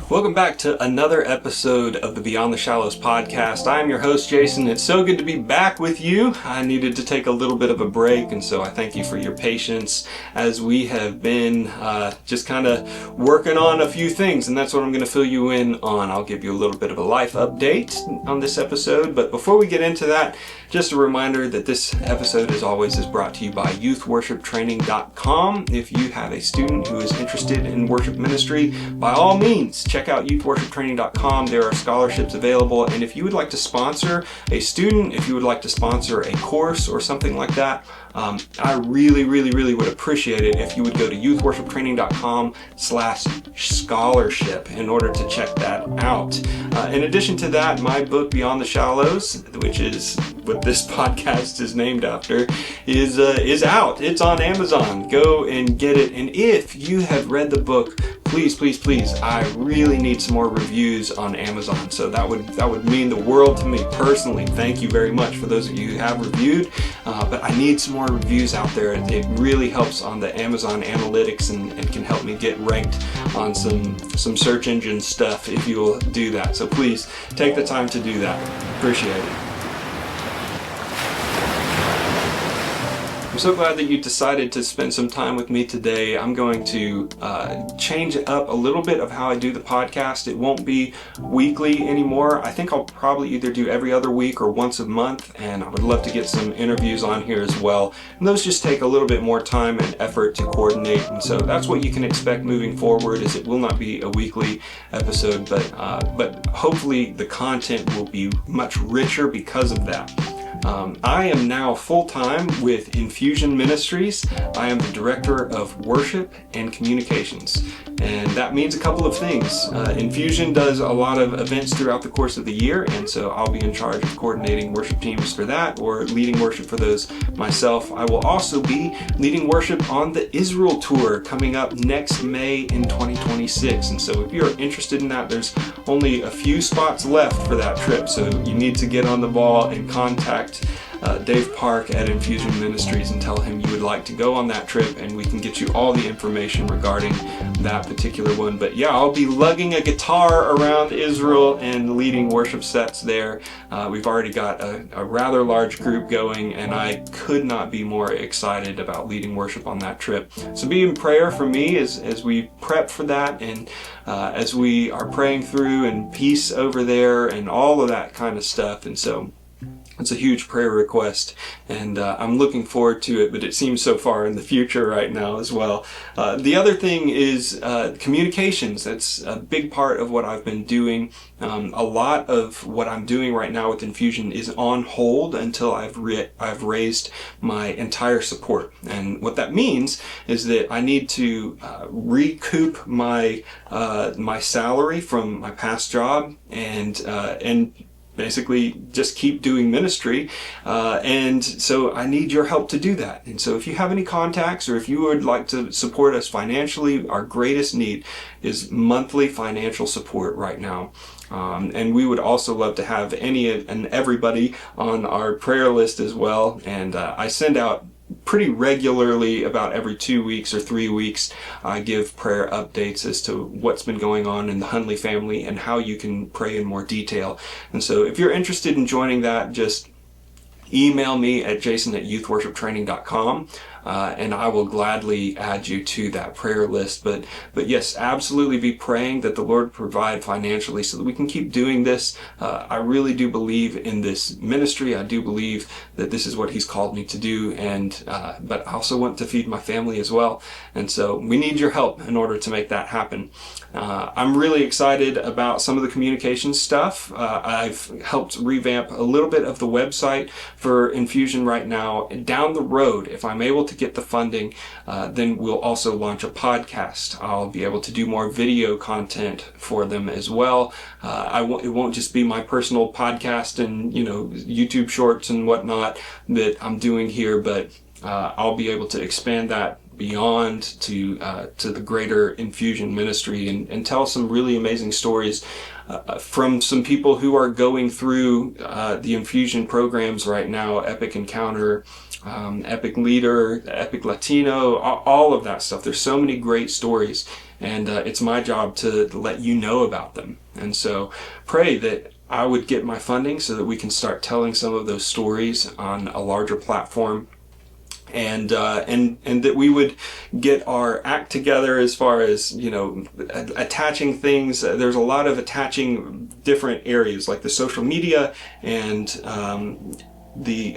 Welcome back to another episode of the Beyond the Shallows podcast. I'm your host, Jason. It's so good to be back with you. I needed to take a little bit of a break, and so I thank you for your patience as we have been just kind of working on a few things, and that's what I'm going to fill you in on. I'll give you a little bit of a life update on this episode, but before we get into that, just a reminder that this episode, as always, is brought to you by youthworshiptraining.com. If you have a student who is interested in worship ministry, by all means, check out youthworshiptraining.com. There are scholarships available, and if you would like to sponsor a student, if you would like to sponsor a course or something like that, I really would appreciate it if you would go to youthworshiptraining.com/scholarship in order to check that out. In addition to that, my book, Beyond the Shallows, which is what this podcast is named after, is out. It's on Amazon. Go and get it. And if you have read the book, please, I really need some more reviews on Amazon. So that would mean the world to me personally. Thank you very much for those of you who have reviewed. But I need some more reviews out there. It really helps on the Amazon analytics and can help me get ranked on some search engine stuff if you will do that. So please take the time to do that. Appreciate it. I'm so glad that you decided to spend some time with me today. I'm going to change up a little bit of how I do the podcast. It won't be weekly anymore. I think I'll probably either do every other week or once a month, and I would love to get some interviews on here as well. And those just take a little bit more time and effort to coordinate, and so that's what you can expect moving forward. Is it will not be a weekly episode, but hopefully the content will be much richer because of that. I am now full-time with Infusion Ministries. I am the Director of Worship and Communications, and that means a couple of things. Infusion does a lot of events throughout the course of the year, and so I'll be in charge of coordinating worship teams for that or leading worship for those myself. I will also be leading worship on the Israel tour coming up next May in 2026, and so if you're interested in that, there's only a few spots left for that trip, so you need to get on the ball and contact Dave Park at Infusion Ministries and tell him you would like to go on that trip, and we can get you all the information regarding that particular one. But yeah, I'll be lugging a guitar around Israel and leading worship sets there. We've already got a rather large group going, and I could not be more excited about leading worship on that trip. So be in prayer for me as we prep for that, and as we are praying through, and peace over there and all of that kind of stuff. And so it's a huge prayer request, and I'm looking forward to it, but it seems so far in the future right now as well. The other thing is communications. That's a big part of what I've been doing. A lot of what I'm doing right now with Infusion is on hold until I've raised my entire support. And what that means is that I need to recoup my salary from my past job and basically just keep doing ministry, and so I need your help to do that. And so if you have any contacts, or if you would like to support us financially, our greatest need is monthly financial support right now. And we would also love to have any and everybody on our prayer list as well. And I send out pretty regularly, about every 2 weeks or 3 weeks, I give prayer updates as to what's been going on in the Hundley family and how you can pray in more detail. And so if you're interested in joining that, just email me at jason@youthworshiptraining.com. And I will gladly add you to that prayer list. But yes, absolutely be praying that the Lord provide financially so that we can keep doing this. I really do believe in this ministry. I do believe that this is what He's called me to do, and but I also want to feed my family as well. And so we need your help in order to make that happen. I'm really excited about some of the communication stuff. I've helped revamp a little bit of the website for Infusion right now. Down the road, if I'm able to get the funding, then we'll also launch a podcast. I'll be able to do more video content for them as well. It won't just be my personal podcast and YouTube shorts and whatnot that I'm doing here, but I'll be able to expand that beyond to the greater Infusion ministry and tell some really amazing stories from some people who are going through the Infusion programs right now, Epic Encounter, Epic Leader, Epic Latino, all of that stuff. There's so many great stories, and it's my job to let you know about them. And so pray that I would get my funding so that we can start telling some of those stories on a larger platform, and that we would get our act together as far as, attaching things. There's a lot of attaching different areas like the social media and the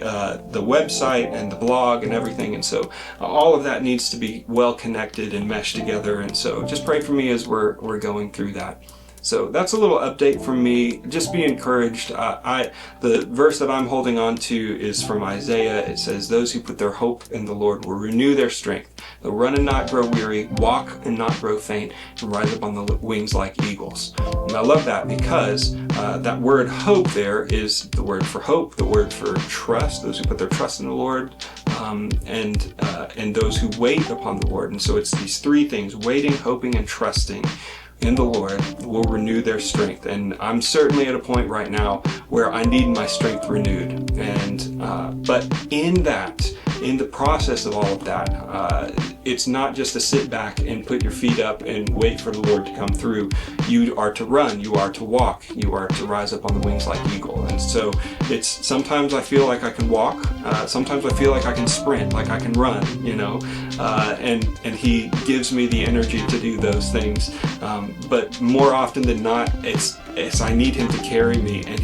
website and the blog and everything, and so all of that needs to be well connected and meshed together. And so just pray for me as we're going through that. So that's a little update from me. Just be encouraged. The verse that I'm holding on to is from Isaiah. It says, "Those who put their hope in the Lord will renew their strength. They'll run and not grow weary, walk and not grow faint, and rise up on the wings like eagles." And I love that because that word hope there is the word for hope, the word for trust. Those who put their trust in the Lord, and those who wait upon the Lord. And so it's these three things: waiting, hoping, and trusting in the Lord will renew their strength. And I'm certainly at a point right now where I need my strength renewed. But in the process of all of that, it's not just to sit back and put your feet up and wait for the Lord to come through. You are to run, you are to walk, you are to rise up on the wings like eagle. And so it's sometimes I feel like I can walk, sometimes I feel like I can sprint, like I can run, and He gives me the energy to do those things. But more often than not, it's I need Him to carry me, and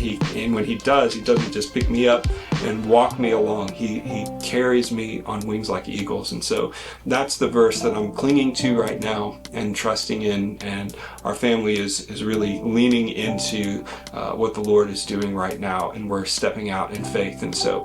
when He does, He doesn't just pick me up and walk me along. He carries me on wings like eagles. And so that's the verse that I'm clinging to right now and trusting in, and our family is really leaning into what the Lord is doing right now, and we're stepping out in faith. And so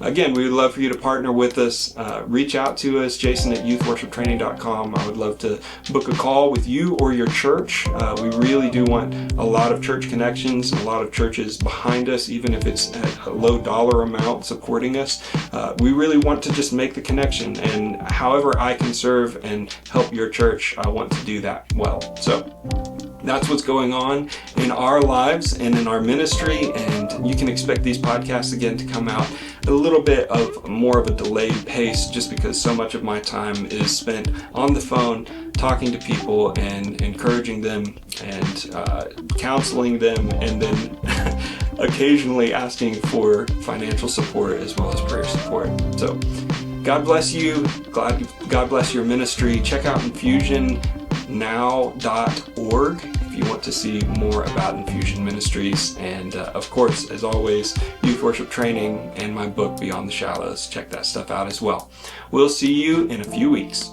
again, we would love for you to partner with us. Reach out to us, Jason@youthworshiptraining.com. I would love to book a call with you or your church. We really do want a lot of church connections and a lot of churches behind us, even if it's at a low dollar amount supporting us. We really want to just make the connection, and however I can serve and help your church, I want to do that well. So that's what's going on in our lives and in our ministry, and you can expect these podcasts again to come out a little bit of more of a delayed pace, just because so much of my time is spent on the phone talking to people and encouraging them and counseling them, and then occasionally asking for financial support as well as prayer support. So God bless you. God bless your ministry. Check out infusionnow.org if you want to see more about Infusion Ministries. And of course, as always, Youth Worship Training and my book, Beyond the Shallows. Check that stuff out as well. We'll see you in a few weeks.